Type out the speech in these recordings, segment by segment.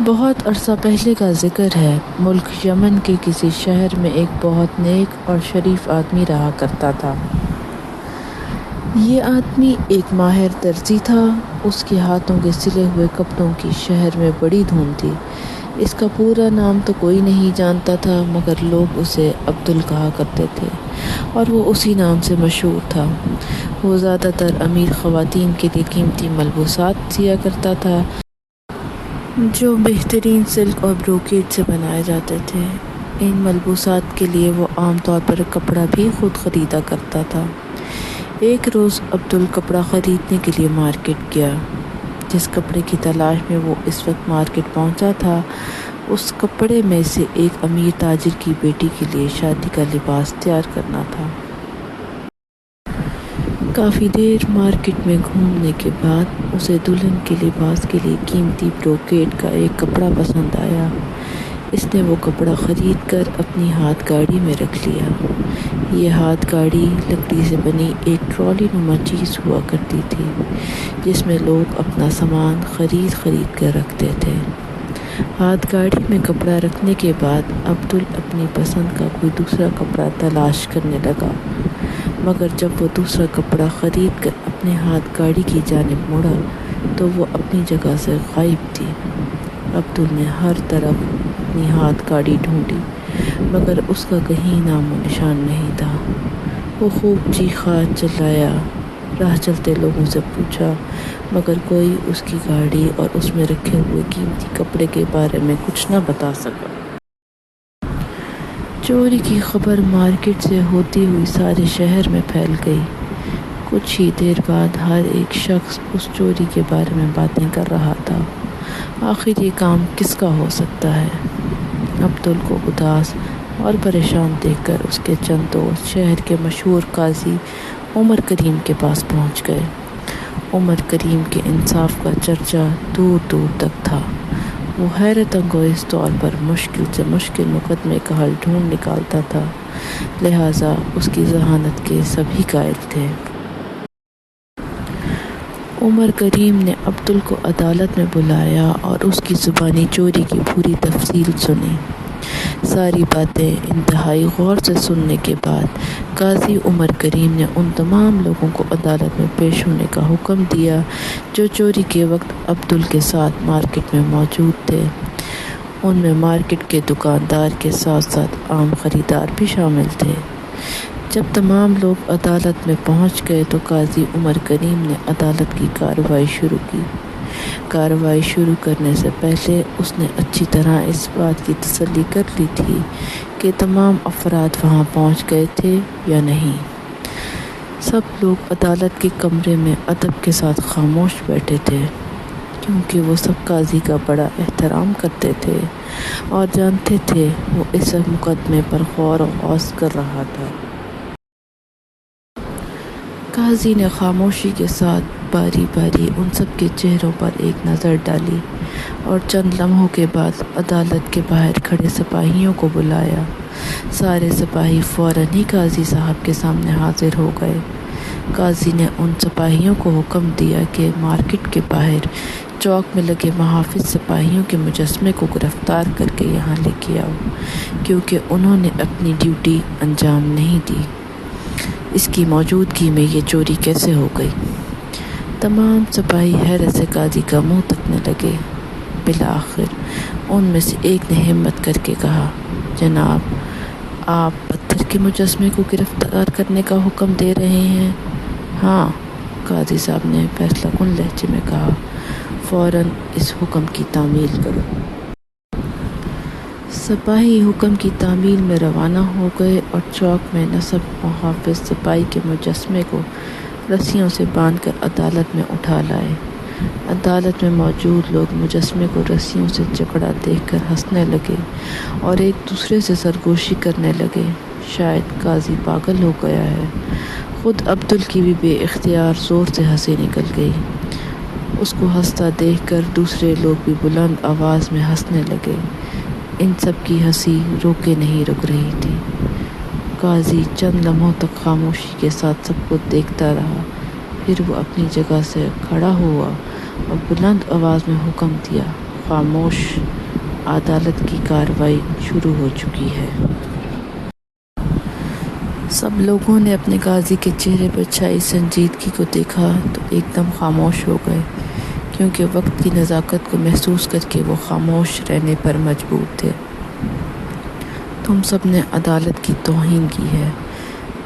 بہت عرصہ پہلے کا ذکر ہے۔ ملک یمن کے کسی شہر میں ایک بہت نیک اور شریف آدمی رہا کرتا تھا۔ یہ آدمی ایک ماہر درزی تھا۔ اس کے ہاتھوں کے سلے ہوئے کپڑوں کی شہر میں بڑی دھوم تھی۔ اس کا پورا نام تو کوئی نہیں جانتا تھا، مگر لوگ اسے عبدل کہا کرتے تھے اور وہ اسی نام سے مشہور تھا۔ وہ زیادہ تر امیر خواتین کے لیے قیمتی ملبوسات سیا کرتا تھا، جو بہترین سلک اور بروکیٹ سے بنائے جاتے تھے۔ ان ملبوسات کے لیے وہ عام طور پر کپڑا بھی خود خریدا کرتا تھا۔ ایک روز عبدل کپڑا خریدنے کے لیے مارکیٹ گیا۔ جس کپڑے کی تلاش میں وہ اس وقت مارکیٹ پہنچا تھا، اس کپڑے میں سے ایک امیر تاجر کی بیٹی کے لیے شادی کا لباس تیار کرنا تھا۔ کافی دیر مارکیٹ میں گھومنے کے بعد اسے دلہن کے لباس کے لیے قیمتی بروکیٹ کا ایک کپڑا پسند آیا۔ اس نے وہ کپڑا خرید کر اپنی ہاتھ گاڑی میں رکھ لیا۔ یہ ہاتھ گاڑی لکڑی سے بنی ایک ٹرالی نما چیز ہوا کرتی تھی، جس میں لوگ اپنا سامان خرید کر رکھتے تھے۔ ہاتھ گاڑی میں کپڑا رکھنے کے بعد عبدل اپنی پسند کا کوئی دوسرا کپڑا تلاش کرنے لگا، مگر جب وہ دوسرا کپڑا خرید کر اپنے ہاتھ گاڑی کی جانب مڑا تو وہ اپنی جگہ سے غائب تھی۔ عبدل نے ہر طرف اپنی ہاتھ گاڑی ڈھونڈی، مگر اس کا کہیں نام و نشان نہیں تھا۔ وہ خوب چیخا چلایا، راہ چلتے لوگوں سے پوچھا، مگر کوئی اس کی گاڑی اور اس میں رکھے ہوئے قیمتی کپڑے کے بارے میں کچھ نہ بتا سکا۔ چوری کی خبر مارکیٹ سے ہوتی ہوئی سارے شہر میں پھیل گئی۔ کچھ ہی دیر بعد ہر ایک شخص اس چوری کے بارے میں باتیں کر رہا تھا۔ آخر یہ کام کس کا ہو سکتا ہے؟ عبدل کو اداس اور پریشان دیکھ کر اس کے چند دوست شہر کے مشہور قاضی عمر کریم کے پاس پہنچ گئے۔ عمر کریم کے انصاف کا چرچا دور دور تک تھا۔ وہ حیرت انگیز طور پر مشکل سے مشکل مقدمے کا حل ڈھونڈ نکالتا تھا، لہٰذا اس کی ذہانت کے سبھی قائل تھے۔ عمر کریم نے عبدل کو عدالت میں بلایا اور اس کی زبانی چوری کی پوری تفصیل سنی۔ ساری باتیں انتہائی غور سے سننے کے بعد قاضی عمر کریم نے ان تمام لوگوں کو عدالت میں پیش ہونے کا حکم دیا جو چوری کے وقت عبدل کے ساتھ مارکیٹ میں موجود تھے۔ ان میں مارکیٹ کے دکاندار کے ساتھ ساتھ عام خریدار بھی شامل تھے۔ جب تمام لوگ عدالت میں پہنچ گئے تو قاضی عمر کریم نے عدالت کی کارروائی شروع کی۔ کارروائی شروع کرنے سے پہلے اس نے اچھی طرح اس بات کی تسلی کر لی تھی کہ تمام افراد وہاں پہنچ گئے تھے یا نہیں۔ سب لوگ عدالت کے کمرے میں ادب کے ساتھ خاموش بیٹھے تھے، کیونکہ وہ سب قاضی کا بڑا احترام کرتے تھے اور جانتے تھے وہ اس مقدمے پر غور و خوض کر رہا تھا۔ قاضی نے خاموشی کے ساتھ باری باری ان سب کے چہروں پر ایک نظر ڈالی اور چند لمحوں کے بعد عدالت کے باہر کھڑے سپاہیوں کو بلایا۔ سارے سپاہی فوراً ہی قاضی صاحب کے سامنے حاضر ہو گئے۔ قاضی نے ان سپاہیوں کو حکم دیا کہ مارکیٹ کے باہر چوک میں لگے محافظ سپاہیوں کے مجسمے کو گرفتار کر کے یہاں لے کے آؤ، کیونکہ انہوں نے اپنی ڈیوٹی انجام نہیں دی۔ اس کی موجودگی میں یہ چوری کیسے ہو گئی؟ تمام سپاہی حیرت سے قاضی کا منہ تکنے لگے۔ بالآخر ان میں سے ایک نے ہمت کر کے کہا، جناب، آپ پتھر کے مجسمے کو گرفتار کرنے کا حکم دے رہے ہیں؟ ہاں، قاضی صاحب نے فیصلہ کن لہجے میں کہا، فوراً اس حکم کی تعمیل کرو۔ سپاہی حکم کی تعمیل میں روانہ ہو گئے اور چوک میں نصب محافظ سپاہی کے مجسمے کو رسیوں سے باندھ کر عدالت میں اٹھا لائے۔ عدالت میں موجود لوگ مجسمے کو رسیوں سے جکڑا دیکھ کر ہنسنے لگے اور ایک دوسرے سے سرگوشی کرنے لگے، شاید قاضی پاگل ہو گیا ہے۔ خود عبدل کی بھی بے اختیار زور سے ہنسی نکل گئی۔ اس کو ہنستا دیکھ کر دوسرے لوگ بھی بلند آواز میں ہنسنے لگے۔ ان سب کی ہنسی روکے نہیں رک رہی تھی۔ قاضی چند لمحوں تک خاموشی کے ساتھ سب کو دیکھتا رہا، پھر وہ اپنی جگہ سے کھڑا ہوا اور بلند آواز میں حکم دیا، خاموش عدالت کی کارروائی شروع ہو چکی ہے۔ سب لوگوں نے اپنے قاضی کے چہرے پر چھائی سنجیدگی کو دیکھا تو ایک دم خاموش ہو گئے، کیونکہ وقت کی نزاکت کو محسوس کر کے وہ خاموش رہنے پر مجبور تھے۔ تم سب نے عدالت کی توہین کی ہے،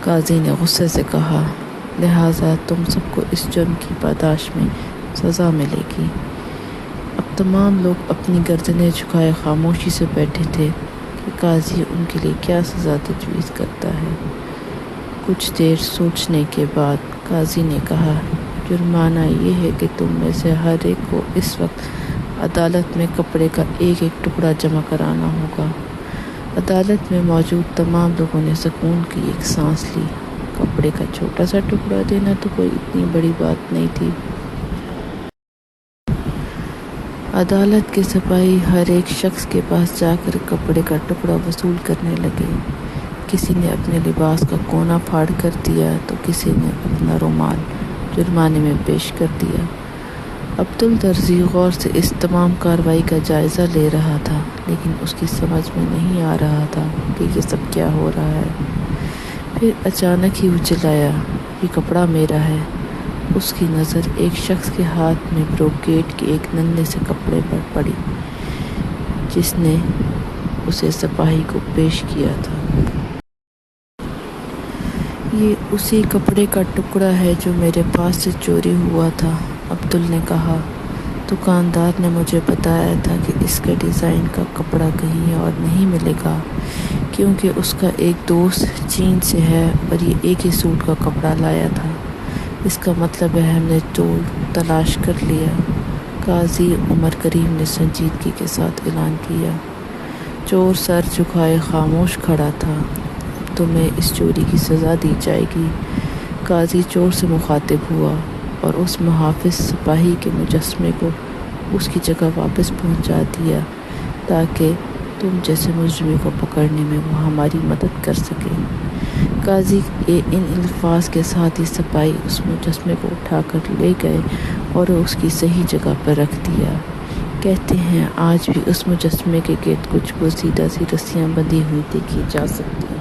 قاضی نے غصے سے کہا، لہٰذا تم سب کو اس جرم کی پاداش میں سزا ملے گی۔ اب تمام لوگ اپنی گردنیں جھکائے خاموشی سے بیٹھے تھے کہ قاضی ان کے لیے کیا سزا تجویز کرتا ہے۔ کچھ دیر سوچنے کے بعد قاضی نے کہا، جرمانہ یہ ہے کہ تم میں سے ہر ایک کو اس وقت عدالت میں کپڑے کا ایک ایک ٹکڑا جمع کرانا ہوگا۔ عدالت میں موجود تمام لوگوں نے سکون کی ایک سانس لی۔ کپڑے کا چھوٹا سا ٹکڑا دینا تو کوئی اتنی بڑی بات نہیں تھی۔ عدالت کے سپاہی ہر ایک شخص کے پاس جا کر کپڑے کا ٹکڑا وصول کرنے لگے۔ کسی نے اپنے لباس کا کونا پھاڑ کر دیا تو کسی نے اپنا رومال جرمانے میں پیش کر دیا۔ عبدالدرزی غور سے اس تمام کارروائی کا جائزہ لے رہا تھا، لیکن اس کی سمجھ میں نہیں آ رہا تھا کہ یہ سب کیا ہو رہا ہے۔ پھر اچانک ہی وہ چلایا، یہ کپڑا میرا ہے۔ اس کی نظر ایک شخص کے ہاتھ میں بروکیٹ کے ایک ننھے سے کپڑے پر پڑی، جس نے اسے سپاہی کو پیش کیا تھا۔ یہ اسی کپڑے کا ٹکڑا ہے جو میرے پاس سے چوری ہوا تھا، عبدل نے کہا۔ دکاندار نے مجھے بتایا تھا کہ اس کے ڈیزائن کا کپڑا کہیں اور نہیں ملے گا، کیونکہ اس کا ایک دوست چین سے ہے اور یہ ایک ہی سوٹ کا کپڑا لایا تھا۔ اس کا مطلب ہے ہم نے چور تلاش کر لیا، قاضی عمر کریم نے سنجیدگی کے ساتھ اعلان کیا۔ چور سر جھکائے خاموش کھڑا تھا۔ اب تمہیں اس چوری کی سزا دی جائے گی۔ قاضی چور سے مخاطب ہوا اور اس محافظ سپاہی کے مجسمے کو اس کی جگہ واپس پہنچا دیا تاکہ تم جیسے مجرم کو پکڑنے میں وہ ہماری مدد کر سکے۔ قاضی کے ان الفاظ کے ساتھ ہی سپاہی اس مجسمے کو اٹھا کر لے گئے اور اس کی صحیح جگہ پر رکھ دیا۔ کہتے ہیں آج بھی اس مجسمے کے گرد کچھ پوشیدہ سی رسیاں بندھی ہوئی دیکھی جا سکتی ہیں۔